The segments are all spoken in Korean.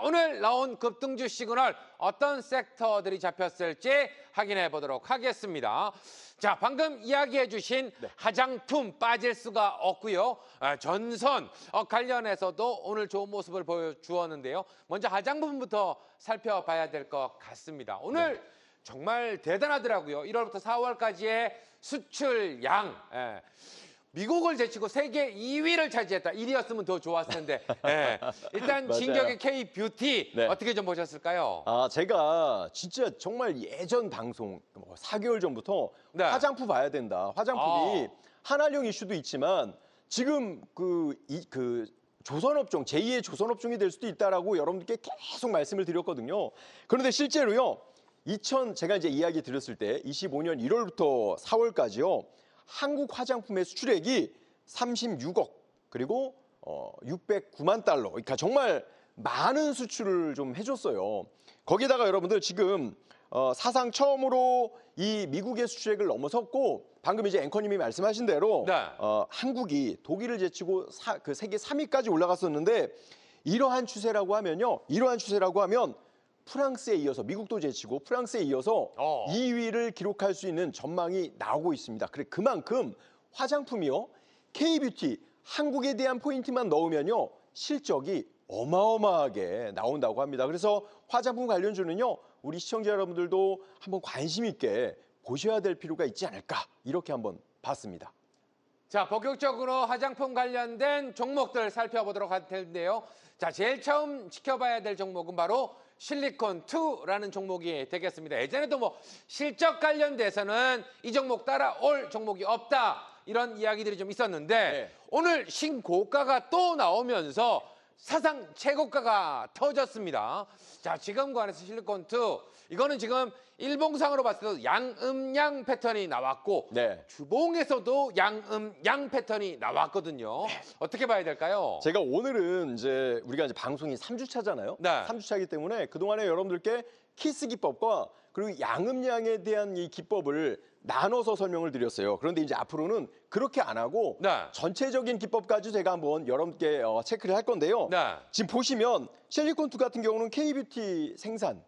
오늘 나온 급등주 시그널 어떤 섹터들이 잡혔을지 확인해 보도록 하겠습니다. 자, 방금 이야기해 주신 화장품 빠질 수가 없고요. 전선 관련해서도 오늘 좋은 모습을 보여주었는데요. 먼저 화장품부터 살펴봐야 될 것 같습니다. 오늘 정말 대단하더라고요. 1월부터 4월까지의 수출량. 미국을 제치고 세계 2위를 차지했다. 1위였으면 더 좋았을 텐데. 일단 진격의 K-뷰티 어떻게 좀 보셨을까요? 제가 진짜 정말 예전 방송 4개월 전부터 화장품 봐야 된다. 화장품이 한활용 이슈도 있지만 지금 그 조선업종, 제2의 조선업종이 될 수도 있다라고 여러분들께 계속 말씀을 드렸거든요. 그런데 실제로요. 제가 이제 이야기 드렸을 때 25년 1월부터 4월까지요. 한국 화장품의 수출액이 36억 그리고 609만 달러. 그러니까 정말 많은 수출을 좀 해줬어요. 거기다가 여러분들 지금 사상 처음으로 이 미국의 수출액을 넘어섰고 방금 이제 앵커님이 말씀하신 대로 한국이 독일을 제치고 그 세계 3위까지 올라갔었는데 이러한 추세라고 하면 프랑스에 이어서 미국도 제치고 프랑스에 이어서 2위를 기록할 수 있는 전망이 나오고 있습니다. 그만큼 화장품이요. K-뷰티 한국에 대한 포인트만 넣으면요. 실적이 어마어마하게 나온다고 합니다. 그래서 화장품 관련주는요. 우리 시청자 여러분들도 한번 관심 있게 보셔야 될 필요가 있지 않을까 이렇게 한번 봤습니다. 자, 본격적으로 화장품 관련된 종목들 살펴보도록 할 텐데요. 자, 제일 처음 지켜봐야 될 종목은 바로 실리콘2라는 종목이 되겠습니다. 예전에도 실적 관련돼서는 이 종목 따라올 종목이 없다 이런 이야기들이 좀 있었는데 오늘 신고가가 또 나오면서 사상 최고가가 터졌습니다. 자, 지금 관해서 실리콘2 이거는 지금 일봉상으로 봤을 때 양음양 패턴이 나왔고 주봉에서도 양음양 패턴이 나왔거든요. 어떻게 봐야 될까요? 제가 오늘은 우리가 방송이 3주차잖아요. 3주차이기 때문에 그동안에 여러분들께 키스 기법과 그리고 양음양에 대한 이 기법을 나눠서 설명을 드렸어요. 그런데 이제 앞으로는 그렇게 안 하고 전체적인 기법까지 제가 한번 여러분께 체크를 할 건데요. 지금 보시면 실리콘2 같은 경우는 K-뷰티 생산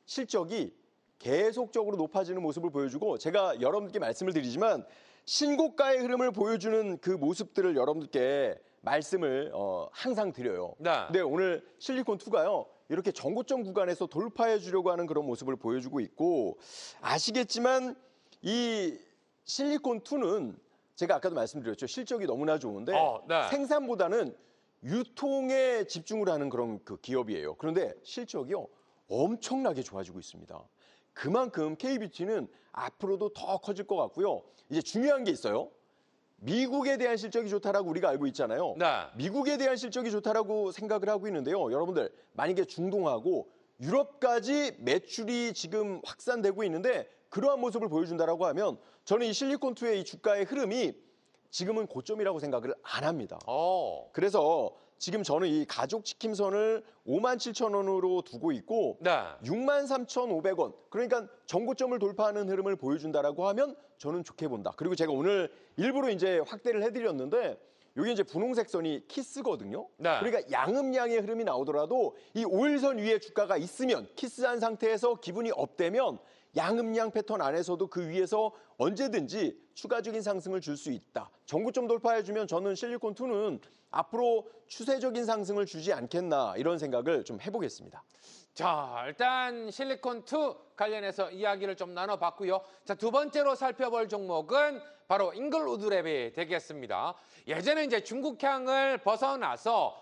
실적이 계속적으로 높아지는 모습을 보여주고 제가 여러분들께 말씀을 드리지만 신고가의 흐름을 보여주는 그 모습들을 여러분들께 말씀을 항상 드려요. 근데 오늘 실리콘2가요. 이렇게 전고점 구간에서 돌파해 주려고 하는 그런 모습을 보여주고 있고 아시겠지만 이 실리콘2는 제가 아까도 말씀드렸죠. 실적이 너무나 좋은데 생산보다는 유통에 집중을 하는 그런 그 기업이에요. 그런데 실적이요. 엄청나게 좋아지고 있습니다. 그만큼 K-뷰티는 앞으로도 더 커질 것 같고요. 이제 중요한 게 있어요. 미국에 대한 실적이 좋다라고 우리가 알고 있잖아요. 미국에 대한 실적이 좋다라고 생각을 하고 있는데요. 여러분들 만약에 중동하고 유럽까지 매출이 지금 확산되고 있는데 그러한 모습을 보여준다라고 하면 저는 이 실리콘2의 이 주가의 흐름이 지금은 고점이라고 생각을 안 합니다. 그래서 지금 저는 이 가족 치킨선을 57,000원으로 두고 있고 63,500원 그러니까 전고점을 돌파하는 흐름을 보여준다라고 하면 저는 좋게 본다. 그리고 제가 오늘 일부러 이제 확대를 해드렸는데 여기 이제 분홍색 선이 키스거든요. 그러니까 양음양의 흐름이 나오더라도 이 5일선 위에 주가가 있으면 키스한 상태에서 기분이 업되면 양음양 패턴 안에서도 그 위에서 언제든지 추가적인 상승을 줄 수 있다. 전고점 돌파해주면 저는 실리콘2는 앞으로 추세적인 상승을 주지 않겠나 이런 생각을 좀 해보겠습니다. 자, 일단 실리콘2 관련해서 이야기를 좀 나눠봤고요. 자, 두 번째로 살펴볼 종목은 바로 잉글우드랩이 되겠습니다. 예전에 이제 중국향을 벗어나서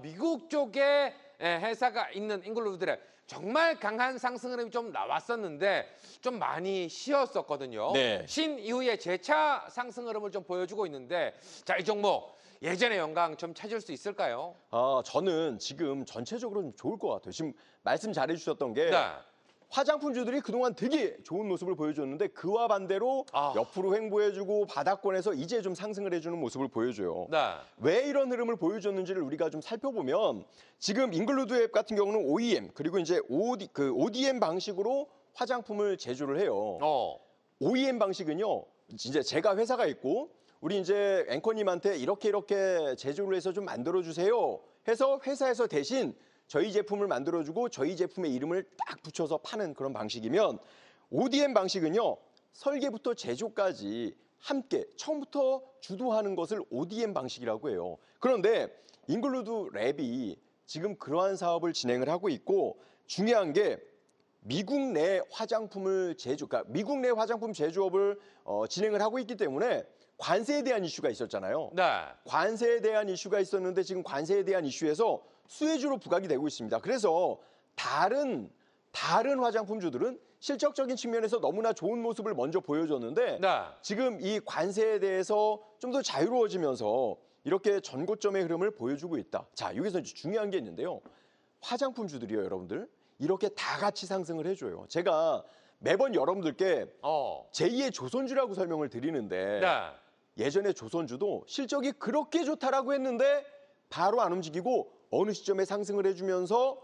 미국 쪽에 회사가 있는 잉글우드랩 정말 강한 상승 흐름이 좀 나왔었는데 좀 많이 쉬었었거든요. 신 이후에 재차 상승 흐름을 좀 보여주고 있는데 자, 이 종목 예전의 영광 좀 찾을 수 있을까요? 저는 지금 전체적으로 좀 좋을 것 같아요. 지금 말씀 잘해주셨던 게 화장품주들이 그동안 되게 좋은 모습을 보여줬는데 그와 반대로 옆으로 횡보해주고 바닥권에서 이제 좀 상승을 해주는 모습을 보여줘요. 왜 이런 흐름을 보여줬는지를 우리가 좀 살펴보면 지금 잉글루드앱 같은 경우는 OEM 그리고 이제 ODM 방식으로 화장품을 제조를 해요. OEM 방식은요. 이제 제가 회사가 있고 우리 이제 앵커님한테 이렇게 제조를 해서 좀 만들어주세요 해서 회사에서 대신 저희 제품을 만들어주고 저희 제품의 이름을 딱 붙여서 파는 그런 방식이면 ODM 방식은요. 설계부터 제조까지 함께 처음부터 주도하는 것을 ODM 방식이라고 해요. 그런데 잉글루드 랩이 지금 그러한 사업을 진행을 하고 있고 중요한 게 미국 내 화장품을 그러니까 미국 내 화장품 제조업을 진행을 하고 있기 때문에 관세에 대한 이슈가 있었잖아요. 네. 관세에 대한 이슈가 있었는데 지금 관세에 대한 이슈에서 수혜주로 부각이 되고 있습니다. 그래서 다른 화장품주들은 실적적인 측면에서 너무나 좋은 모습을 먼저 보여줬는데 네. 지금 이 관세에 대해서 좀 더 자유로워지면서 이렇게 전고점의 흐름을 보여주고 있다. 자, 여기서 이제 중요한 게 있는데요. 화장품주들이요, 여러분들. 이렇게 다 같이 상승을 해줘요. 제가 매번 여러분들께 제2의 조선주라고 설명을 드리는데 네. 예전에 조선주도 실적이 그렇게 좋다라고 했는데 바로 안 움직이고 어느 시점에 상승을 해주면서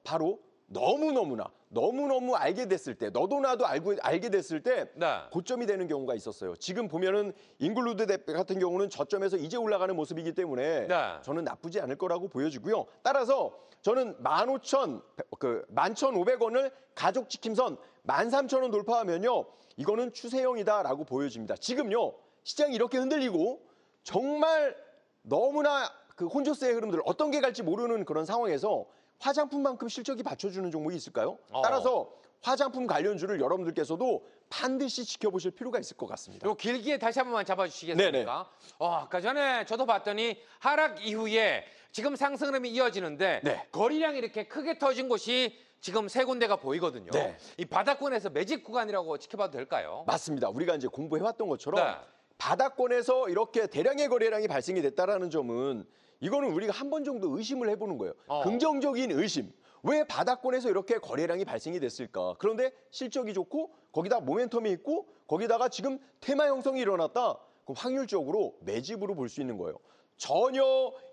바로 너무너무 알게 됐을 때 너도 나도 알게 됐을 때 네. 고점이 되는 경우가 있었어요. 지금 보면은 잉글루드 대 같은 경우는 저점에서 이제 올라가는 모습이기 때문에 네. 저는 나쁘지 않을 거라고 보여지고요. 따라서 저는 11,500원을 가족 지킴선 13,000원 돌파하면요. 이거는 추세형이다라고 보여집니다. 지금요. 시장이 이렇게 흔들리고 정말 너무나 그 혼조세의 흐름들 어떤 게 갈지 모르는 그런 상황에서 화장품만큼 실적이 받쳐주는 종목이 있을까요? 따라서 화장품 관련주를 여러분들께서도 반드시 지켜보실 필요가 있을 것 같습니다. 요 길게 다시 한 번만 잡아주시겠습니까? 아까 전에 저도 봤더니 하락 이후에 지금 상승 흐름이 이어지는데 네. 거래량이 이렇게 크게 터진 곳이 지금 세 군데가 보이거든요. 네. 이 바닥권에서 매직 구간이라고 지켜봐도 될까요? 맞습니다. 우리가 이제 공부해왔던 것처럼 네. 바닥권에서 이렇게 대량의 거래량이 발생이 됐다라는 점은 이거는 우리가 한 번 정도 의심을 해보는 거예요. 긍정적인 의심. 왜 바닥권에서 이렇게 거래량이 발생이 됐을까? 그런데 실적이 좋고 거기다 모멘텀이 있고 거기다가 지금 테마 형성이 일어났다. 그럼 확률적으로 매집으로 볼 수 있는 거예요. 전혀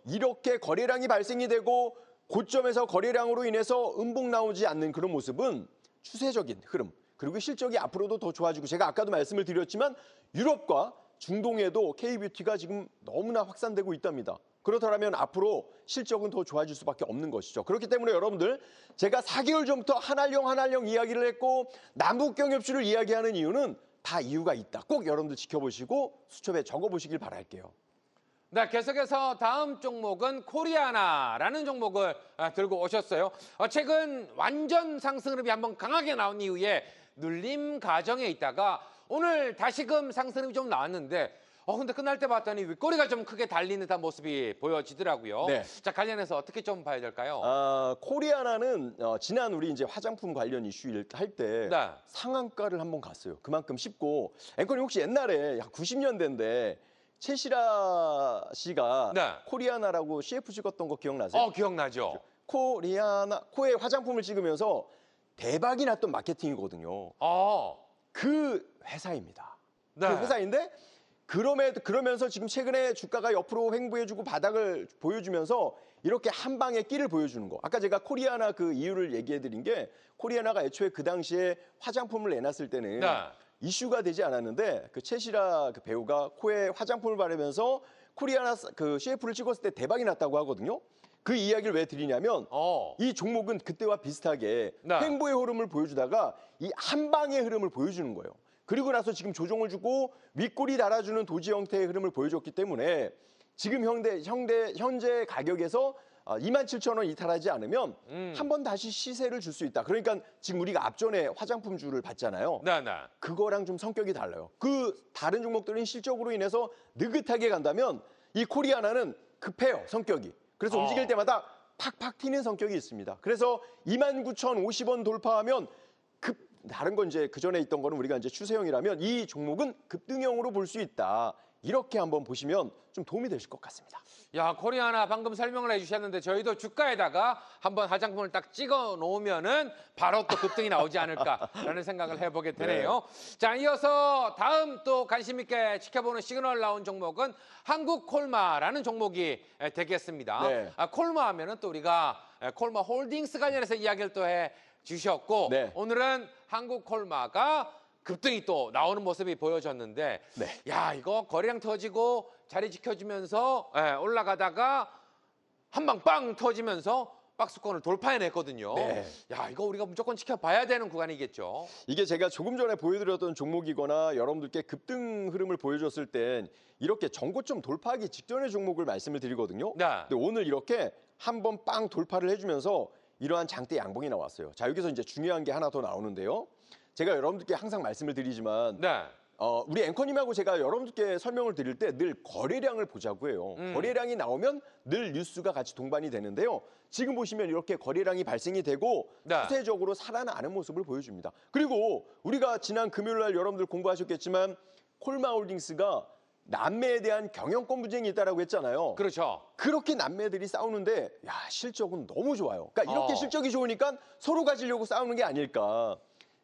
이렇게 거래량이 발생이 되고 고점에서 거래량으로 인해서 음봉 나오지 않는 그런 모습은 추세적인 흐름. 그리고 실적이 앞으로도 더 좋아지고 제가 아까도 말씀을 드렸지만 유럽과 중동에도 K뷰티가 지금 너무나 확산되고 있답니다. 그렇다면 앞으로 실적은 더 좋아질 수밖에 없는 것이죠. 그렇기 때문에 여러분들 제가 4개월 전부터 한알령 이야기를 했고 남북경협주를 이야기하는 이유는 다 이유가 있다. 꼭 여러분들 지켜보시고 수첩에 적어보시길 바랄게요. 네, 계속해서 다음 종목은 코리아나라는 종목을 들고 오셨어요. 최근 완전 상승 흐름이 한번 강하게 나온 이후에 눌림 과정에 있다가 오늘 다시금 상승 흐름이 좀 나왔는데 근데 끝날 때 봤더니 윗꼬리가 좀 크게 달리는 듯한 모습이 보여지더라고요. 네. 자, 관련해서 어떻게 좀 봐야 될까요? 코리아나는 지난 우리 이제 화장품 관련 이슈 할 때 네. 상한가를 한번 갔어요. 그만큼 쉽고 앵커님 혹시 옛날에 90년대인데 최시라 씨가 네. 코리아나라고 CF 찍었던 거 기억나세요? 기억나죠. 코에 화장품을 찍으면서 대박이 났던 마케팅이거든요. 그 회사입니다. 네. 그 회사인데 그러면서 지금 최근에 주가가 옆으로 횡보해주고 바닥을 보여주면서 이렇게 한 방에 끼를 보여주는 거. 아까 제가 코리아나 그 이유를 얘기해드린 게 코리아나가 애초에 그 당시에 화장품을 내놨을 때는 네. 이슈가 되지 않았는데 그 최시라 그 배우가 코에 화장품을 바르면서 코리아나 그 CF를 찍었을 때 대박이 났다고 하거든요. 그 이야기를 왜 드리냐면 이 종목은 그때와 비슷하게 네. 횡보의 흐름을 보여주다가 이 한 방의 흐름을 보여주는 거예요. 그리고 나서 지금 조정을 주고 윗꼬리 달아주는 도지 형태의 흐름을 보여줬기 때문에 지금 현재 가격에서 27,000원 이탈하지 않으면 한 번 다시 시세를 줄 수 있다. 그러니까 지금 우리가 앞전에 화장품주를 봤잖아요. 네. 그거랑 좀 성격이 달라요. 그 다른 종목들은 실적으로 인해서 느긋하게 간다면 이 코리아나는 급해요, 성격이. 그래서 움직일 때마다 팍팍 튀는 성격이 있습니다. 그래서 29,050원 돌파하면 다른 건 이제 그 전에 있던 거는 우리가 이제 추세형이라면 이 종목은 급등형으로 볼 수 있다. 이렇게 한번 보시면 좀 도움이 되실 것 같습니다. 야, 코리아나 방금 설명을 해주셨는데 저희도 주가에다가 한번 화장품을 딱 찍어 놓으면은 바로 또 급등이 나오지 않을까라는 생각을 해보게 되네요. 자, 이어서 다음 또 관심 있게 지켜보는 시그널 나온 종목은 한국콜마라는 종목이 되겠습니다. 네. 콜마 하면은 또 우리가 콜마 홀딩스 관련해서 이야기를 또 해 주셨고 네. 오늘은 한국콜마가 급등이 또 나오는 모습이 보여졌는데 네. 야, 이거 거래량 터지고 자리 지켜주면서 올라가다가 한 방 빵 터지면서 박스권을 돌파해냈거든요. 네. 야, 이거 우리가 무조건 지켜봐야 되는 구간이겠죠. 이게 제가 조금 전에 보여드렸던 종목이거나 여러분들께 급등 흐름을 보여줬을 땐 이렇게 전고점 돌파하기 직전의 종목을 말씀을 드리거든요. 네. 근데 오늘 이렇게 한번 빵 돌파를 해주면서 이러한 장대 양봉이 나왔어요. 자, 여기서 이제 중요한 게 하나 더 나오는데요. 제가 여러분들께 항상 말씀을 드리지만 네. 우리 앵커님하고 제가 여러분들께 설명을 드릴 때 늘 거래량을 보자고 해요. 거래량이 나오면 늘 뉴스가 같이 동반이 되는데요. 지금 보시면 이렇게 거래량이 발생이 되고 네. 추세적으로 살아나는 모습을 보여줍니다. 그리고 우리가 지난 금요일 날 여러분들 공부하셨겠지만 콜마홀딩스가 남매에 대한 경영권 분쟁이 있다라고 했잖아요. 그렇죠. 그렇게 남매들이 싸우는데 야, 실적은 너무 좋아요. 그러니까 이렇게 실적이 좋으니까 서로 가지려고 싸우는 게 아닐까.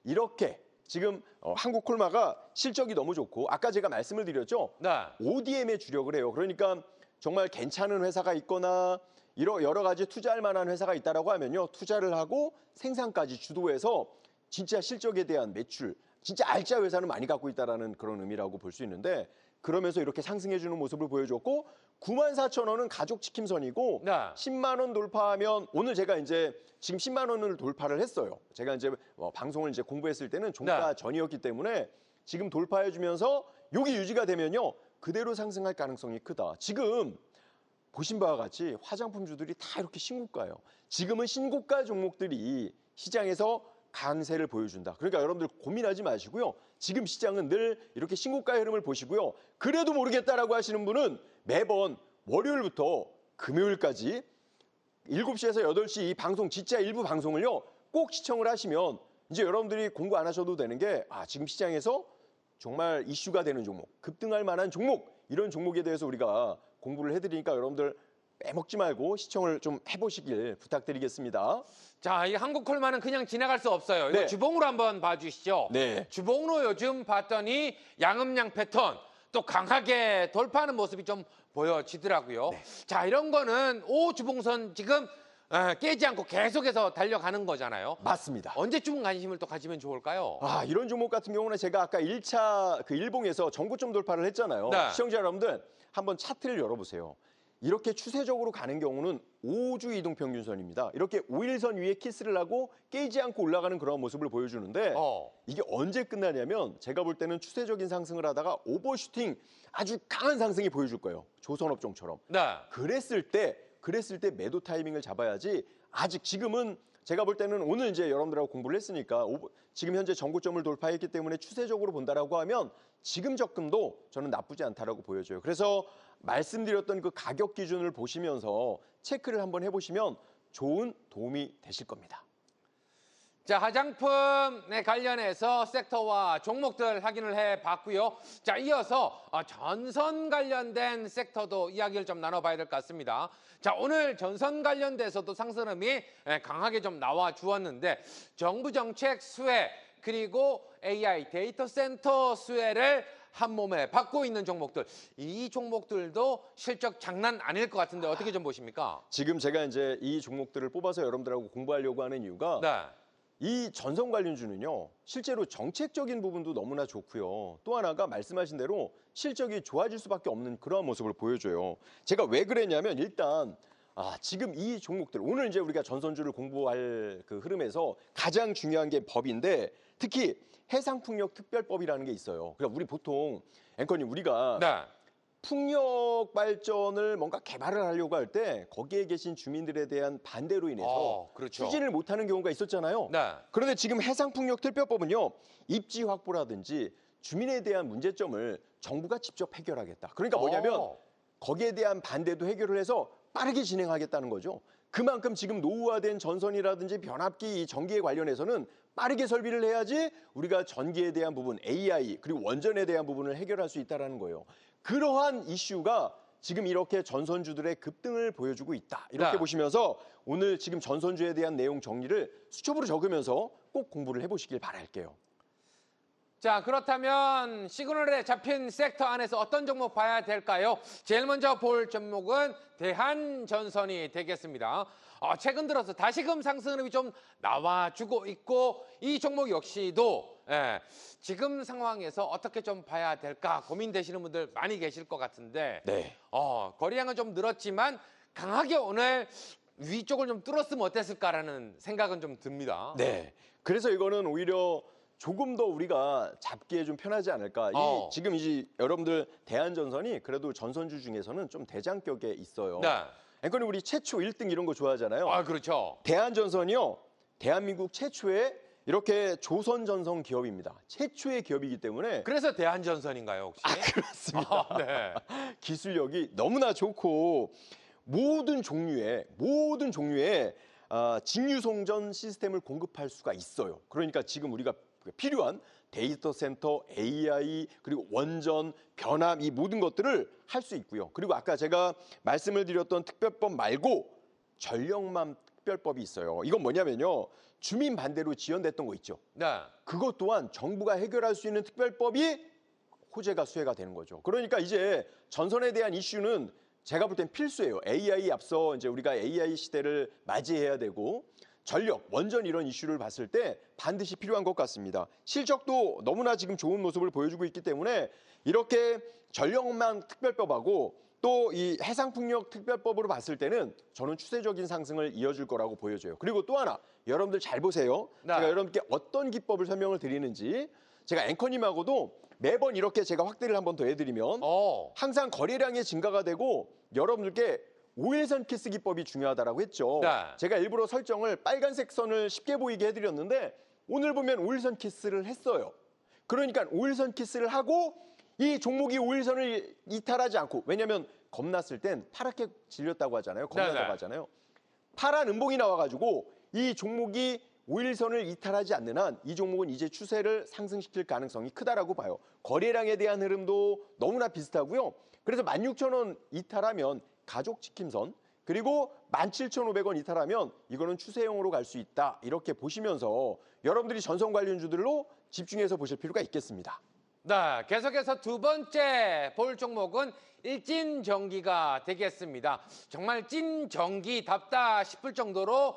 이렇게 지금 한국콜마가 실적이 너무 좋고 아까 제가 말씀을 드렸죠. 네. ODM에 주력을 해요. 그러니까 정말 괜찮은 회사가 있거나 여러 가지 투자할 만한 회사가 있다라고 하면요. 투자를 하고 생산까지 주도해서 진짜 실적에 대한 매출, 진짜 알짜 회사는 많이 갖고 있다라는 그런 의미라고 볼 수 있는데 그러면서 이렇게 상승해주는 모습을 보여줬고 94,000원은 가족 지킴선이고 네. 10만 원 돌파하면 오늘 제가 이제 지금 10만 원을 돌파를 했어요. 제가 이제 방송을 이제 공부했을 때는 종가 네. 전이었기 때문에 지금 돌파해주면서 여기 유지가 되면요 그대로 상승할 가능성이 크다. 지금 보신 바와 같이 화장품주들이 다 이렇게 신고가예요. 지금은 신고가 종목들이 시장에서 강세를 보여준다. 그러니까 여러분들 고민하지 마시고요. 지금 시장은 늘 이렇게 신고가의 흐름을 보시고요. 그래도 모르겠다라고 하시는 분은 매번 월요일부터 금요일까지 7시에서 8시 이 방송 진짜 일부 방송을요. 꼭 시청을 하시면 이제 여러분들이 공부 안 하셔도 되는 게 지금 시장에서 정말 이슈가 되는 종목, 급등할 만한 종목 이런 종목에 대해서 우리가 공부를 해드리니까 여러분들 빼먹지 말고 시청을 좀 해보시길 부탁드리겠습니다. 자, 이 한국콜마는 그냥 지나갈 수 없어요. 이거 네. 주봉으로 한번 봐주시죠. 네. 주봉으로 요즘 봤더니 양음양 패턴 또 강하게 돌파하는 모습이 좀 보여지더라고요. 네. 자, 이런 거는 주봉선 지금 깨지 않고 계속해서 달려가는 거잖아요. 맞습니다. 언제쯤 관심을 또 가지면 좋을까요? 이런 종목 같은 경우는 제가 아까 1차 그 일봉에서 전고점 돌파를 했잖아요. 네. 시청자 여러분들 한번 차트를 열어보세요. 이렇게 추세적으로 가는 경우는 5주 이동평균선입니다. 이렇게 5일선 위에 키스를 하고 깨지 않고 올라가는 그런 모습을 보여주는데 이게 언제 끝나냐면 제가 볼 때는 추세적인 상승을 하다가 오버슈팅 아주 강한 상승이 보여줄 거예요. 조선업종처럼. 네. 그랬을 때 매도 타이밍을 잡아야지 아직 지금은 제가 볼 때는 오늘 이제 여러분들하고 공부를 했으니까 지금 현재 전고점을 돌파했기 때문에 추세적으로 본다라고 하면 지금 접근도 저는 나쁘지 않다라고 보여져요. 그래서 말씀드렸던 그 가격 기준을 보시면서 체크를 한번 해보시면 좋은 도움이 되실 겁니다. 자, 화장품에 관련해서 섹터와 종목들 확인을 해봤고요. 자, 이어서 전선 관련된 섹터도 이야기를 좀 나눠봐야 될 것 같습니다. 자, 오늘 전선 관련돼서도 상승음이 강하게 좀 나와 주었는데 정부 정책 수혜 그리고 AI 데이터 센터 수혜를 한 몸에 받고 있는 종목들, 이 종목들도 실적 장난 아닐 것 같은데 어떻게 좀 보십니까? 지금 제가 이제 이 종목들을 뽑아서 여러분들하고 공부하려고 하는 이유가 네. 이 전선 관련주는요, 실제로 정책적인 부분도 너무나 좋고요. 또 하나가 말씀하신 대로 실적이 좋아질 수밖에 없는 그러한 모습을 보여줘요. 제가 왜 그랬냐면 일단 지금 이 종목들, 오늘 이제 우리가 전선주를 공부할 그 흐름에서 가장 중요한 게 법인데 특히 해상풍력 특별법이라는 게 있어요. 그러니까 우리 보통 앵커님 우리가 네. 풍력 발전을 뭔가 개발을 하려고 할 때 거기에 계신 주민들에 대한 반대로 인해서 그렇죠. 추진을 못하는 경우가 있었잖아요. 네. 그런데 지금 해상풍력 특별법은요. 입지 확보라든지 주민에 대한 문제점을 정부가 직접 해결하겠다. 그러니까 뭐냐면 거기에 대한 반대도 해결을 해서 빠르게 진행하겠다는 거죠. 그만큼 지금 노후화된 전선이라든지 변압기 이 전기에 관련해서는 빠르게 설비를 해야지 우리가 전기에 대한 부분, AI 그리고 원전에 대한 부분을 해결할 수 있다는 거예요. 그러한 이슈가 지금 이렇게 전선주들의 급등을 보여주고 있다. 이렇게 네. 보시면서 오늘 지금 전선주에 대한 내용 정리를 수첩으로 적으면서 꼭 공부를 해보시길 바랄게요. 자, 그렇다면 시그널에 잡힌 섹터 안에서 어떤 종목 봐야 될까요? 제일 먼저 볼 종목은 대한전선이 되겠습니다. 최근 들어서 다시금 상승률이 좀 나와주고 있고 이 종목 역시도 지금 상황에서 어떻게 좀 봐야 될까 고민되시는 분들 많이 계실 것 같은데 네. 거래량은 좀 늘었지만 강하게 오늘 위쪽을 좀 뚫었으면 어땠을까라는 생각은 좀 듭니다. 네. 그래서 이거는 오히려 조금 더 우리가 잡기에 좀 편하지 않을까. 지금 이제 여러분들 대한전선이 그래도 전선주 중에서는 좀 대장격에 있어요. 네. 앵커님 우리 최초 1등 이런 거 좋아하잖아요. 아, 그렇죠. 대한전선이요. 대한민국 최초의 이렇게 조선전선 기업입니다. 최초의 기업이기 때문에. 그래서 대한전선인가요, 혹시? 아, 그렇습니다. 네. 기술력이 너무나 좋고 모든 종류의 직류송전 시스템을 공급할 수가 있어요. 그러니까 지금 우리가 필요한 데이터 센터, AI, 그리고 원전, 변압 이 모든 것들을 할 수 있고요. 그리고 아까 제가 말씀을 드렸던 특별법 말고 전력망 특별법이 있어요. 이건 뭐냐면요. 주민 반대로 지연됐던 거 있죠. 네. 그것 또한 정부가 해결할 수 있는 특별법이 호재가 수혜가 되는 거죠. 그러니까 이제 전선에 대한 이슈는 제가 볼 땐 필수예요. AI 앞서 이제 우리가 AI 시대를 맞이해야 되고 전력, 원전 이런 이슈를 봤을 때 반드시 필요한 것 같습니다. 실적도 너무나 지금 좋은 모습을 보여주고 있기 때문에 이렇게 전력망 특별법하고 또 이 해상풍력 특별법으로 봤을 때는 저는 추세적인 상승을 이어줄 거라고 보여져요. 그리고 또 하나 여러분들 잘 보세요. 네. 제가 여러분께 어떤 기법을 설명을 드리는지 제가 앵커님하고도 매번 이렇게 제가 확대를 한 번 더 해드리면 항상 거래량의 증가가 되고 여러분들께 5일선 키스 기법이 중요하다고 했죠. 네. 제가 일부러 설정을 빨간색 선을 쉽게 보이게 해드렸는데 오늘 보면 5일선 키스를 했어요. 그러니까 5일선 키스를 하고 이 종목이 5일선을 이탈하지 않고 왜냐하면 겁났을 땐 파랗게 질렸다고 하잖아요. 겁나다고 하잖아요. 파란 음봉이 나와가지고 이 종목이 5일선을 이탈하지 않는 한 이 종목은 이제 추세를 상승시킬 가능성이 크다라고 봐요. 거래량에 대한 흐름도 너무나 비슷하고요. 그래서 16,000원 이탈하면 가족 지킴선 그리고 17,500원 이탈하면 이거는 추세형으로 갈 수 있다. 이렇게 보시면서 여러분들이 전선 관련주들로 집중해서 보실 필요가 있겠습니다. 네, 계속해서 두 번째 볼 종목은 일진전기가 되겠습니다. 정말 찐전기답다 싶을 정도로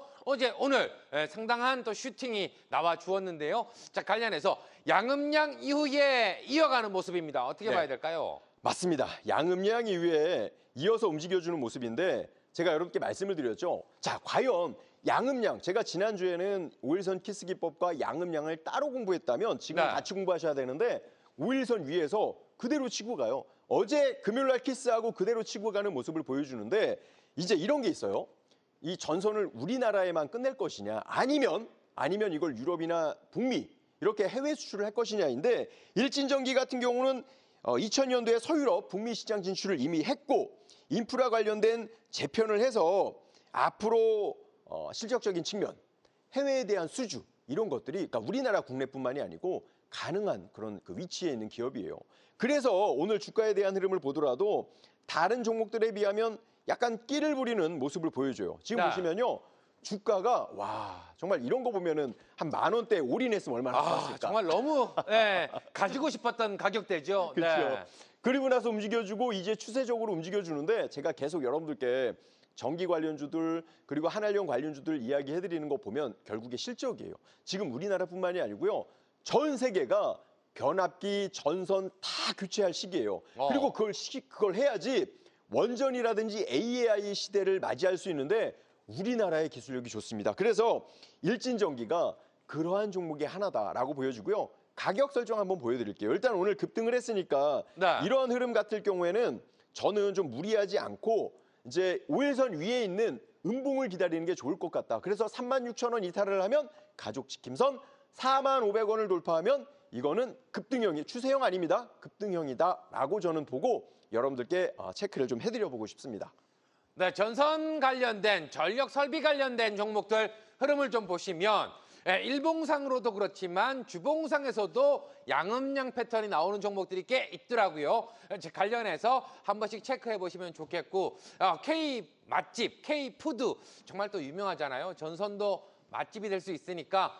오늘 상당한 또 슈팅이 나와 주었는데요. 자, 관련해서 양음양 이후에 이어가는 모습입니다. 어떻게 봐야 될까요? 맞습니다. 양음양 이후에 이어서 움직여주는 모습인데 제가 여러분께 말씀을 드렸죠. 자, 과연 양음양, 제가 지난주에는 5일선 키스 기법과 양음양을 따로 공부했다면 지금 같이 공부하셔야 되는데 5일선 위에서 그대로 치고 가요. 어제 금요일날 키스하고 그대로 치고 가는 모습을 보여주는데 이제 이런 게 있어요. 이 전선을 우리나라에만 끝낼 것이냐 아니면 이걸 유럽이나 북미 이렇게 해외 수출을 할 것이냐인데 일진전기 같은 경우는 2000년도에 서유럽 북미 시장 진출을 이미 했고 인프라 관련된 재편을 해서 앞으로 실적적인 측면, 해외에 대한 수주 이런 것들이 그러니까 우리나라 국내뿐만이 아니고 가능한 그런 그 위치에 있는 기업이에요. 그래서 오늘 주가에 대한 흐름을 보더라도 다른 종목들에 비하면 약간 끼를 부리는 모습을 보여줘요. 지금 보시면요. 주가가 와 정말 이런 거 보면은 한 10,000원대에 올인했으면 얼마나 좋았을까. 정말 너무 가지고 싶었던 가격대죠. 그렇죠. 네. 그리고 나서 움직여주고 이제 추세적으로 움직여주는데 제가 계속 여러분들께 전기 관련주들 그리고 한한령 관련주들 이야기해드리는 거 보면 결국에 실적이에요. 지금 우리나라뿐만이 아니고요. 전 세계가 변압기, 전선 다 교체할 시기예요. 그리고 그걸 해야지 원전이라든지 AI 시대를 맞이할 수 있는데 우리나라의 기술력이 좋습니다. 그래서 일진전기가 그러한 종목의 하나다라고 보여주고요. 가격 설정 한번 보여드릴게요. 일단 오늘 급등을 했으니까 이러한 흐름 같을 경우에는 저는 좀 무리하지 않고 이제 5일선 위에 있는 음봉을 기다리는 게 좋을 것 같다. 그래서 36,000원 이탈을 하면 가족 지킴선 45,000원을 돌파하면 이거는 급등형이 추세형 아닙니다. 급등형이다라고 저는 보고 여러분들께 체크를 좀 해드려보고 싶습니다. 네, 전선 관련된 전력 설비 관련된 종목들 흐름을 좀 보시면 일봉상으로도 그렇지만 주봉상에서도 양음양 패턴이 나오는 종목들이 꽤 있더라고요. 관련해서 한 번씩 체크해 보시면 좋겠고 K 맛집, K 푸드 정말 또 유명하잖아요. 전선도 맛집이 될 수 있으니까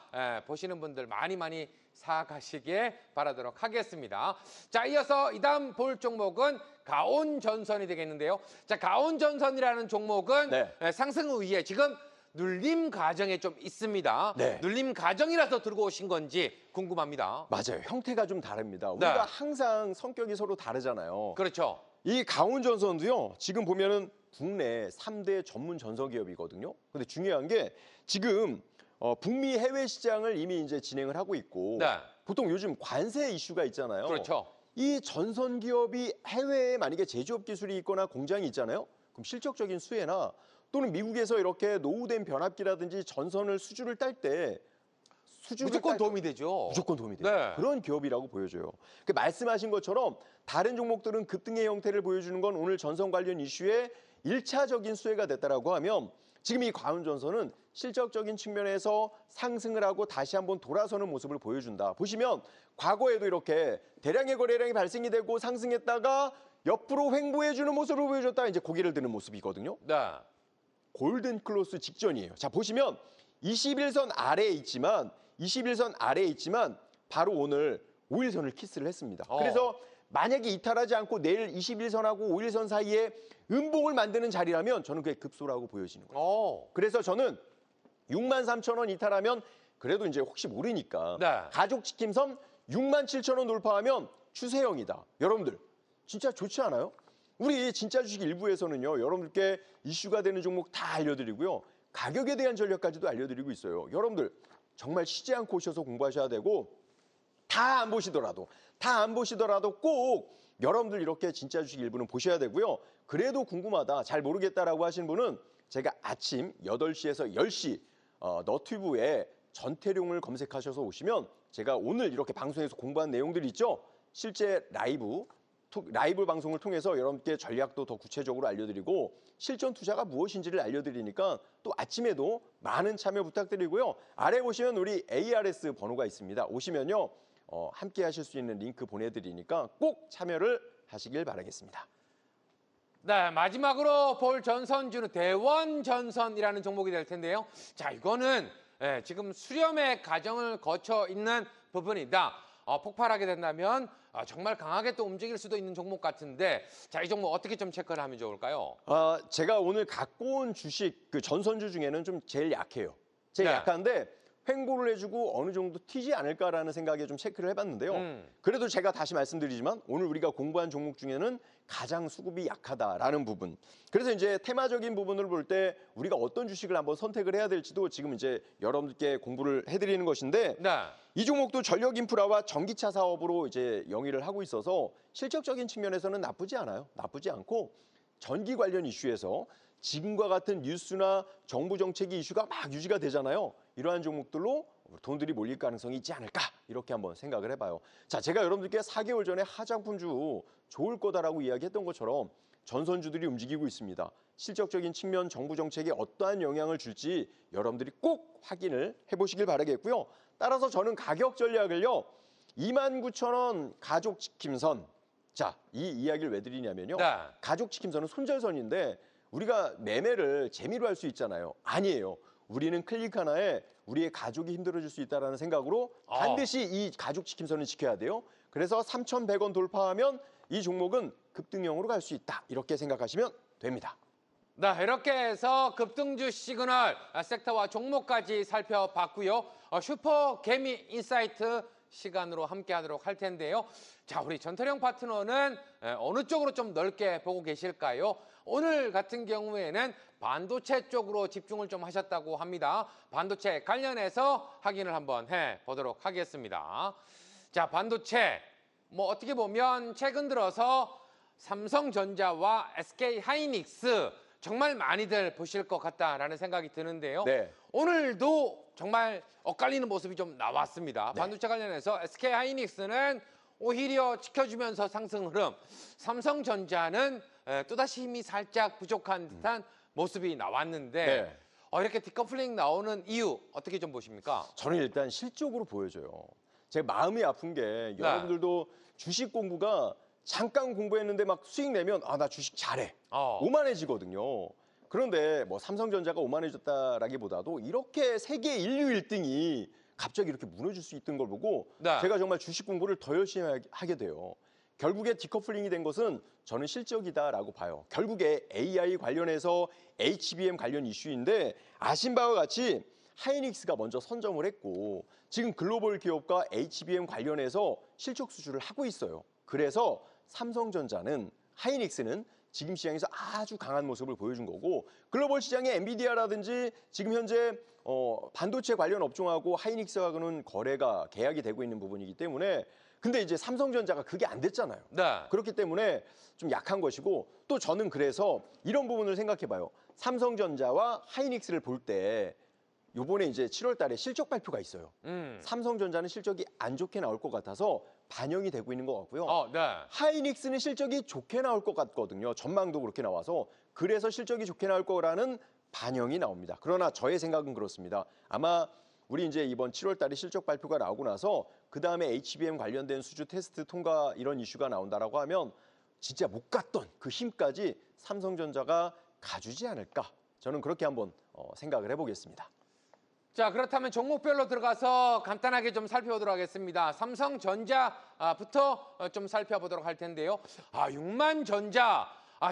보시는 분들 많이 사가시길 바라도록 하겠습니다. 자, 이어서 이 다음 볼 종목은 가온전선이 되겠는데요. 자, 가온전선이라는 종목은 상승 후에 지금 눌림 과정에 좀 있습니다. 눌림 과정이라서 들고 오신 건지 궁금합니다. 맞아요. 형태가 좀 다릅니다. 우리가 항상 성격이 서로 다르잖아요. 그렇죠. 이 강훈전선도요. 지금 보면은 국내 3대 전문 전선 기업이거든요. 근데 중요한 게 지금 북미 해외 시장을 이미 이제 진행을 하고 있고 네. 보통 요즘 관세 이슈가 있잖아요. 그렇죠. 이 전선 기업이 해외에 만약에 제조업 기술이 있거나 공장이 있잖아요. 그럼 실적적인 수혜나 또는 미국에서 이렇게 노후된 변압기라든지 전선을 수주를 딸 때 무조건 도움이 되죠. 무조건 도움이 돼요. 네. 그런 기업이라고 보여져요. 그 말씀하신 것처럼 다른 종목들은 급등의 형태를 보여주는 건 오늘 전선 관련 이슈에 1차적인 수혜가 됐다라고 하면 지금 이 과운전선은 실적적인 측면에서 상승을 하고 다시 한번 돌아서는 모습을 보여준다. 보시면 과거에도 이렇게 대량의 거래량이 발생이 되고 상승했다가 옆으로 횡보해주는 모습을 보여줬다가 이제 고개를 드는 모습이거든요. 네. 골든 클로스 직전이에요. 자, 보시면 21선 아래에 있지만 바로 오늘 5일선을 키스를 했습니다. 그래서 만약에 이탈하지 않고 내일 21선하고 5일선 사이에 음봉을 만드는 자리라면 저는 그게 급소라고 보여지는 거예요. 그래서 저는 63,000원 이탈하면 그래도 이제 혹시 모르니까 네. 가족지킴선 67,000원 돌파하면 추세형이다. 여러분들 진짜 좋지 않아요? 우리 진짜 주식 일부에서는요. 여러분들께 이슈가 되는 종목 다 알려드리고요. 가격에 대한 전략까지도 알려드리고 있어요. 여러분들 정말 쉬지 않고 오셔서 공부하셔야 되고 다 안 보시더라도 꼭 여러분들 이렇게 진짜 주식 일부는 보셔야 되고요. 그래도 궁금하다, 잘 모르겠다라고 하시는 분은 제가 아침 8시에서 10시 너튜브에 전태룡을 검색하셔서 오시면 제가 오늘 이렇게 방송에서 공부한 내용들 있죠? 실제 라이브 방송을 통해서 여러분께 전략도 더 구체적으로 알려드리고 실전 투자가 무엇인지를 알려드리니까 또 아침에도 많은 참여 부탁드리고요. 아래 보시면 우리 ARS 번호가 있습니다. 오시면요. 함께 하실 수 있는 링크 보내드리니까 꼭 참여를 하시길 바라겠습니다. 네, 마지막으로 볼 전선주는 대원전선이라는 종목이 될 텐데요. 자, 이거는 지금 수렴의 과정을 거쳐 있는 부분이다. 폭발하게 된다면 정말 강하게 또 움직일 수도 있는 종목 같은데 자, 이 종목 어떻게 좀 체크를 하면 좋을까요? 제가 오늘 갖고 온 주식 그 전선주 중에는 좀 제일 약해요. 제일 네. 약한데 횡보를 해주고 어느 정도 튀지 않을까라는 생각에 좀 체크를 해봤는데요. 그래도 제가 다시 말씀드리지만 오늘 우리가 공부한 종목 중에는 가장 수급이 약하다라는 부분. 그래서 이제 테마적인 부분을 볼 때 우리가 어떤 주식을 한번 선택을 해야 될지도 지금 이제 여러분들께 공부를 해드리는 것인데 네. 이 종목도 전력 인프라와 전기차 사업으로 이제 영위를 하고 있어서 실적적인 측면에서는 나쁘지 않아요. 나쁘지 않고 전기 관련 이슈에서 지금과 같은 뉴스나 정부 정책이 이슈가 막 유지가 되잖아요. 이러한 종목들로 돈들이 몰릴 가능성이 있지 않을까 이렇게 한번 생각을 해봐요. 자, 제가 여러분들께 4개월 전에 하장품주 좋을 거다라고 이야기했던 것처럼 전선주들이 움직이고 있습니다. 실적적인 측면 정부 정책에 어떠한 영향을 줄지 여러분들이 꼭 확인을 해보시길 바라겠고요. 따라서 저는 가격 전략을요. 29,000원 가족지킴선. 자, 이 이야기를 왜 드리냐면요. 네. 가족지킴선은 손절선인데 우리가 매매를 재미로 할 수 있잖아요. 아니에요. 우리는 클릭 하나에 우리의 가족이 힘들어질 수 있다는 생각으로 반드시 이 가족지킴선을 지켜야 돼요. 그래서 3,100원 돌파하면 이 종목은 급등형으로 갈 수 있다. 이렇게 생각하시면 됩니다. 네, 이렇게 해서 급등주 시그널 섹터와 종목까지 살펴봤고요. 슈퍼 개미 인사이트 시간으로 함께 하도록 할 텐데요. 자, 우리 전태룡 파트너는 어느 쪽으로 좀 넓게 보고 계실까요? 오늘 같은 경우에는 반도체 쪽으로 집중을 좀 하셨다고 합니다. 반도체 관련해서 확인을 한번 해보도록 하겠습니다. 자, 반도체 뭐 어떻게 보면 최근 들어서 삼성전자와 SK하이닉스 정말 많이들 보실 것 같다라는 생각이 드는데요. 네. 오늘도 정말 엇갈리는 모습이 좀 나왔습니다. 네. 반도체 관련해서 SK하이닉스는 오히려 지켜주면서 상승 흐름, 삼성전자는 또다시 힘이 살짝 부족한 듯한 모습이 나왔는데 네. 이렇게 디커플링 나오는 이유 어떻게 좀 보십니까? 저는 일단 실적으로 보여줘요. 제 마음이 아픈 게 여러분들도 주식 공부가 잠깐 공부했는데 막 수익 내면 나 주식 잘해. 오만해지거든요. 그런데 뭐 삼성전자가 오만해졌다라기보다도 이렇게 세계 인류 1등이 갑자기 이렇게 무너질 수 있던 걸 보고 제가 정말 주식 공부를 더 열심히 하게 돼요. 결국에 디커플링이 된 것은 저는 실적이다라고 봐요. 결국에 AI 관련해서 HBM 관련 이슈인데 아신 바와 같이 하이닉스가 먼저 선점을 했고 지금 글로벌 기업과 HBM 관련해서 실적 수주를 하고 있어요. 그래서 삼성전자는 하이닉스는 지금 시장에서 아주 강한 모습을 보여준 거고 글로벌 시장의 엔비디아라든지 지금 현재 반도체 관련 업종하고 하이닉스하고는 거래가 계약이 되고 있는 부분이기 때문에 근데 이제 삼성전자가 그게 안 됐잖아요. 네. 그렇기 때문에 좀 약한 것이고 또 저는 그래서 이런 부분을 생각해봐요. 삼성전자와 하이닉스를 볼 때 요번에 이제 7월 달에 실적 발표가 있어요. 삼성전자는 실적이 안 좋게 나올 것 같아서 반영이 되고 있는 것 같고요. 네. 하이닉스는 실적이 좋게 나올 것 같거든요. 전망도 그렇게 나와서 그래서 실적이 좋게 나올 거라는 반영이 나옵니다. 그러나 저의 생각은 그렇습니다. 아마 우리 이제 이번 7월 달에 실적 발표가 나오고 나서 그다음에 HBM 관련된 수주 테스트 통과 이런 이슈가 나온다라고 하면 진짜 못 갔던 그 힘까지 삼성전자가 가주지 않을까. 저는 그렇게 한번 생각을 해보겠습니다. 자, 그렇다면 종목별로 들어가서 간단하게 좀 살펴보도록 하겠습니다. 삼성전자부터 좀 살펴보도록 할 텐데요. 6만전자.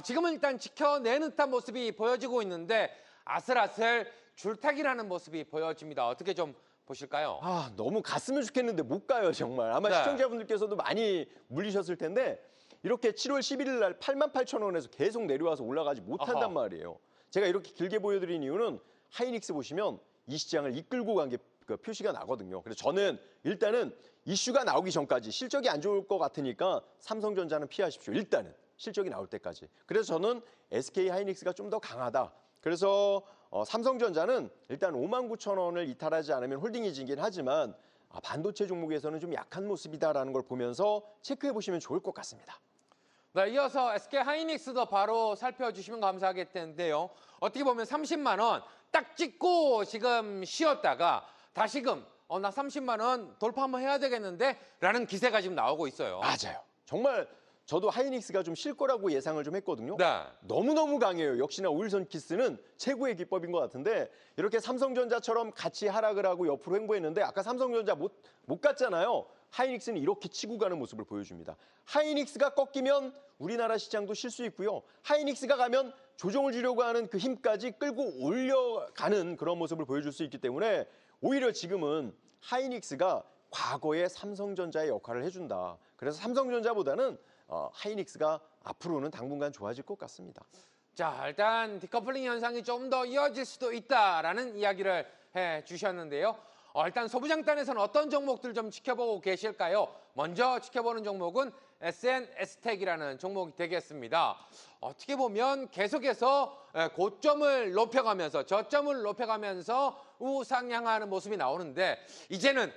지금은 일단 지켜내는 듯한 모습이 보여지고 있는데 아슬아슬 줄타기라는 모습이 보여집니다. 어떻게 좀 보실까요? 너무 갔으면 좋겠는데 못 가요, 정말. 아마 네. 시청자분들께서도 많이 물리셨을 텐데 이렇게 7월 11일 날 88,000원에서 계속 내려와서 올라가지 못한단 말이에요. 제가 이렇게 길게 보여드린 이유는 하이닉스 보시면 이 시장을 이끌고 간 게 표시가 나거든요. 그래서 저는 일단은 이슈가 나오기 전까지 실적이 안 좋을 것 같으니까 삼성전자는 피하십시오. 일단은 실적이 나올 때까지. 그래서 저는 SK 하이닉스가 좀 더 강하다. 그래서 삼성전자는 일단 59,000원을 이탈하지 않으면 홀딩이지긴 하지만 반도체 종목에서는 좀 약한 모습이다라는 걸 보면서 체크해 보시면 좋을 것 같습니다. 네, 이어서 SK 하이닉스도 바로 살펴주시면 감사하겠는데요. 어떻게 보면 30만 원 딱 찍고 지금 쉬었다가 다시금 나 30만 원 돌파 한번 해야 되겠는데 라는 기세가 지금 나오고 있어요. 맞아요. 정말 저도 하이닉스가 좀 쉴 거라고 예상을 좀 했거든요. 네. 너무너무 강해요. 역시나 오일선 키스는 최고의 기법인 것 같은데 이렇게 삼성전자처럼 같이 하락을 하고 옆으로 횡보했는데 아까 삼성전자 못 갔잖아요. 하이닉스는 이렇게 치고 가는 모습을 보여줍니다. 하이닉스가 꺾이면 우리나라 시장도 쉴 수 있고요. 하이닉스가 가면 조정을 주려고 하는 그 힘까지 끌고 올려가는 그런 모습을 보여줄 수 있기 때문에 오히려 지금은 하이닉스가 과거의 삼성전자의 역할을 해준다. 그래서 삼성전자보다는 하이닉스가 앞으로는 당분간 좋아질 것 같습니다. 자, 일단 디커플링 현상이 좀 더 이어질 수도 있다라는 이야기를 해주셨는데요. 일단 소부장단에서는 어떤 종목들 좀 지켜보고 계실까요? 먼저 지켜보는 종목은 SNS텍이라는 종목이 되겠습니다. 어떻게 보면 계속해서 고점을 높여가면서 저점을 높여가면서 우상향하는 모습이 나오는데 이제는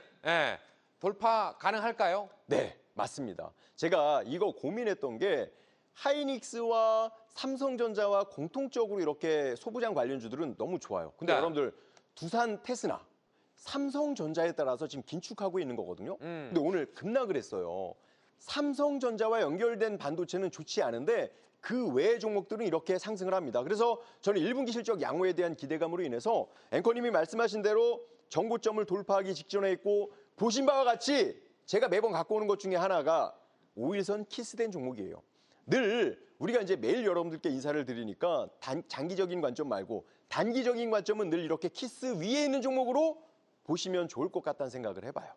돌파 가능할까요? 네, 맞습니다. 제가 이거 고민했던 게 하이닉스와 삼성전자와 공통적으로 이렇게 소부장 관련주들은 너무 좋아요. 근데 네. 여러분들 두산 테스나 삼성전자에 따라서 지금 긴축하고 있는 거거든요. 근데 오늘 급락을 했어요. 삼성전자와 연결된 반도체는 좋지 않은데 그 외의 종목들은 이렇게 상승을 합니다. 그래서 저는 1분기 실적 양호에 대한 기대감으로 인해서 앵커님이 말씀하신 대로 정고점을 돌파하기 직전에 있고 보신 바와 같이 제가 매번 갖고 오는 것 중에 하나가 5일선 키스된 종목이에요. 늘 우리가 이제 매일 여러분들께 인사를 드리니까 장기적인 관점 말고 단기적인 관점은 늘 이렇게 키스 위에 있는 종목으로 보시면 좋을 것 같다는 생각을 해봐요.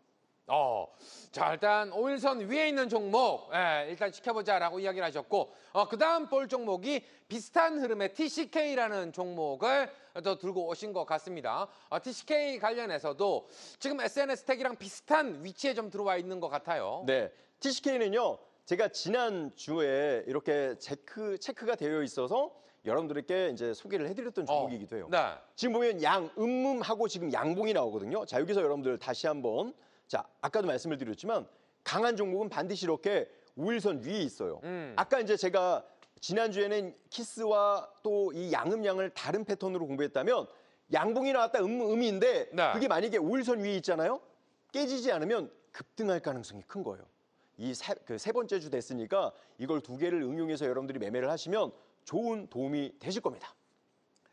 자, 일단 5일선 위에 있는 종목 일단 지켜보자라고 이야기를 하셨고 그 다음 볼 종목이 비슷한 흐름의 TCK라는 종목을 또 들고 오신 것 같습니다. TCK 관련해서도 지금 SNS텍이랑 비슷한 위치에 좀 들어와 있는 것 같아요. 네, TCK는요. 제가 지난주에 이렇게 체크가 되어 있어서 여러분들께 이제 소개를 해드렸던 종목이기도 해요. 네. 지금 보면 음음하고 지금 양봉이 나오거든요. 자, 여기서 여러분들 다시 한번 자, 아까도 말씀을 드렸지만 강한 종목은 반드시 이렇게 5일선 위에 있어요. 아까 이제 제가 지난주에는 키스와 또 이 양음양을 다른 패턴으로 공부했다면 양봉이 나왔다 음인데 네. 그게 만약에 5일선 위에 있잖아요. 깨지지 않으면 급등할 가능성이 큰 거예요. 이 세 번째 주 됐으니까 이걸 두 개를 응용해서 여러분들이 매매를 하시면 좋은 도움이 되실 겁니다.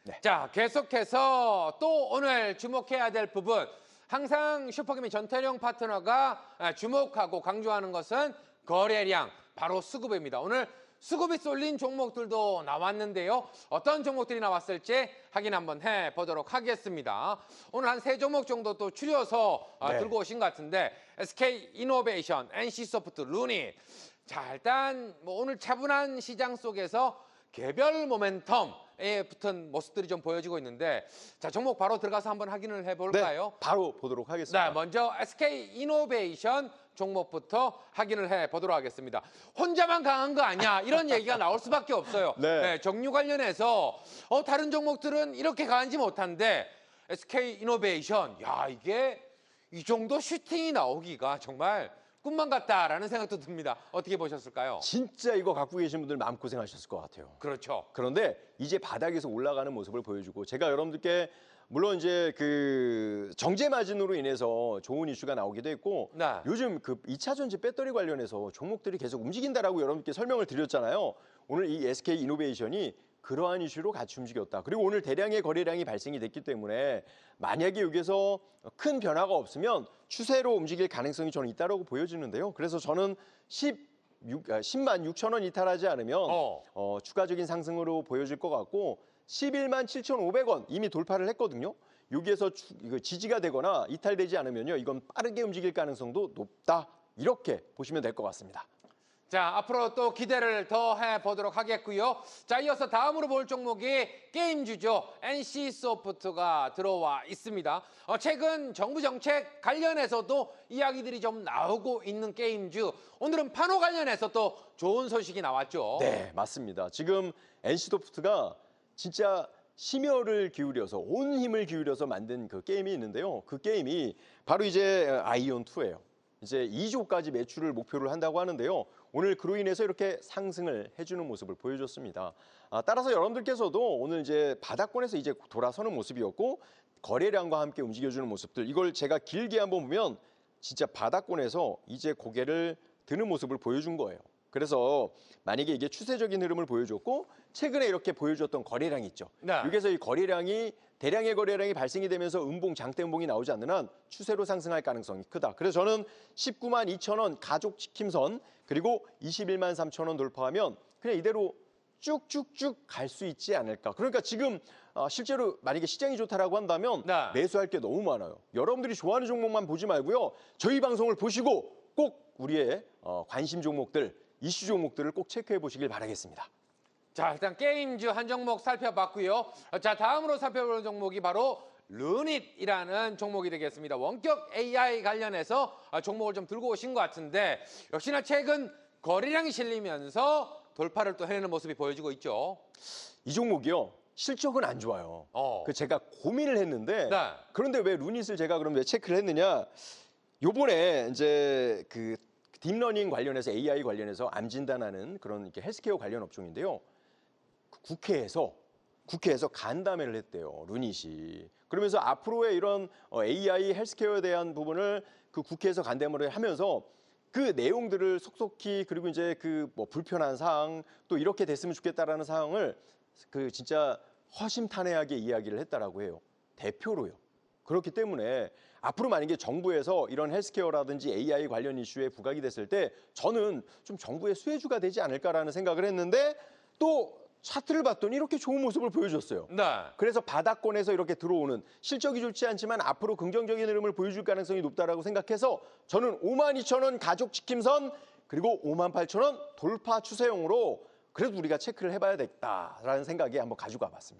네. 자, 계속해서 또 오늘 주목해야 될 부분. 항상 슈퍼금의 전태룡 파트너가 주목하고 강조하는 것은 거래량, 바로 수급입니다. 오늘 수급이 쏠린 종목들도 나왔는데요. 어떤 종목들이 나왔을지 확인 한번 해보도록 하겠습니다. 오늘 한 3종목 정도 또 추려서 들고 오신 것 같은데 SK 이노베이션, NC소프트, 루닛. 자, 일단 뭐 오늘 차분한 시장 속에서 개별 모멘텀에 붙은 모습들이 좀 보여지고 있는데, 자, 종목 바로 들어가서 한번 확인을 해볼까요? 네, 바로 보도록 하겠습니다. 네, 먼저 SK이노베이션 종목부터 확인을 해보도록 하겠습니다. 혼자만 강한 거 아니야, 이런 얘기가 나올 수밖에 없어요. 네. 정유 관련해서 다른 종목들은 이렇게 강하지 못한데 SK이노베이션, 야, 이게 이 정도 슈팅이 나오기가 정말 꿈만 같다라는 생각도 듭니다. 어떻게 보셨을까요? 진짜 이거 갖고 계신 분들 마음고생하셨을 것 같아요. 그렇죠. 그런데 이제 바닥에서 올라가는 모습을 보여주고, 제가 여러분들께 물론 이제 그 정제 마진으로 인해서 좋은 이슈가 나오기도 했고, 네. 요즘 그 2차 전지 배터리 관련해서 종목들이 계속 움직인다라고 여러분께 설명을 드렸잖아요. 오늘 이 SK이노베이션이 그러한 이슈로 같이 움직였다. 그리고 오늘 대량의 거래량이 발생이 됐기 때문에 만약에 여기서 큰 변화가 없으면 추세로 움직일 가능성이 저는 있다고 보여지는데요. 그래서 저는 10만 6천 원 이탈하지 않으면 추가적인 상승으로 보여질 것 같고, 11만 7,500원 이미 돌파를 했거든요. 여기에서 지지가 되거나 이탈되지 않으면요, 이건 빠르게 움직일 가능성도 높다. 이렇게 보시면 될 것 같습니다. 자, 앞으로 또 기대를 더 해보도록 하겠고요. 자, 이어서 다음으로 볼 종목이 게임주죠. NC소프트가 들어와 있습니다. 최근 정부 정책 관련해서도 이야기들이 좀 나오고 있는 게임주. 오늘은 판호 관련해서 또 좋은 소식이 나왔죠. 네, 맞습니다. 지금 NC소프트가 진짜 심혈을 기울여서, 온 힘을 기울여서 만든 그 게임이 있는데요. 그 게임이 바로 이제 아이온2예요. 이제 2조까지 매출을 목표를 한다고 하는데요. 오늘 그로 인해서 이렇게 상승을 해주는 모습을 보여줬습니다. 따라서 여러분들께서도 오늘 이제 바닥권에서 이제 돌아서는 모습이었고, 거래량과 함께 움직여주는 모습들, 이걸 제가 길게 한번 보면 진짜 바닥권에서 이제 고개를 드는 모습을 보여준 거예요. 그래서 만약에 이게 추세적인 흐름을 보여줬고, 최근에 이렇게 보여줬던 거래량 있죠. 네. 여기서 이 거래량이, 대량의 거래량이 발생이 되면서 음봉, 장대 음봉이 나오지 않는 한 추세로 상승할 가능성이 크다. 그래서 저는 19만 2천 원 가족 지킴선, 그리고 21만 3천 원 돌파하면 그냥 이대로 쭉쭉쭉 갈 수 있지 않을까. 그러니까 지금 실제로 만약에 시장이 좋다라고 한다면 네. 매수할 게 너무 많아요. 여러분들이 좋아하는 종목만 보지 말고요, 저희 방송을 보시고 꼭 우리의 관심 종목들, 이슈 종목들을 꼭 체크해 보시길 바라겠습니다. 자, 일단 게임주 한 종목 살펴봤고요. 자, 다음으로 살펴볼 종목이 바로 루닛이라는 종목이 되겠습니다. 원격 AI 관련해서 종목을 좀 들고 오신 것 같은데, 역시나 최근 거래량이 실리면서 돌파를 또 해내는 모습이 보여지고 있죠. 이 종목이요, 실적은 안 좋아요. 그 제가 고민을 했는데, 네. 그런데 왜 루닛을 제가 그럼 왜 체크를 했느냐? 요번에 이제 그 딥러닝 관련해서, AI 관련해서 암 진단하는 그런 이렇게 헬스케어 관련 업종인데요. 국회에서 간담회를 했대요, 루닛이. 그러면서 앞으로의 이런 AI 헬스케어에 대한 부분을 그 국회에서 간담회를 하면서 그 내용들을 속속히, 그리고 이제 그 뭐 불편한 사항, 또 이렇게 됐으면 좋겠다라는 사항을 그 진짜 허심탄회하게 이야기를 했다라고 해요, 대표로요. 그렇기 때문에 앞으로 만약에 정부에서 이런 헬스케어라든지 AI 관련 이슈에 부각이 됐을 때 저는 좀 정부의 수혜주가 되지 않을까라는 생각을 했는데, 또 차트를 봤더니 이렇게 좋은 모습을 보여줬어요. 네. 그래서 바닥권에서 이렇게 들어오는, 실적이 좋지 않지만 앞으로 긍정적인 흐름을 보여줄 가능성이 높다라고 생각해서 저는 5만 2천 원 가족 지킴선, 그리고 5만 8천 원 돌파 추세용으로 그래도 우리가 체크를 해봐야 겠다라는 생각에 한번 가지고 와봤습니다.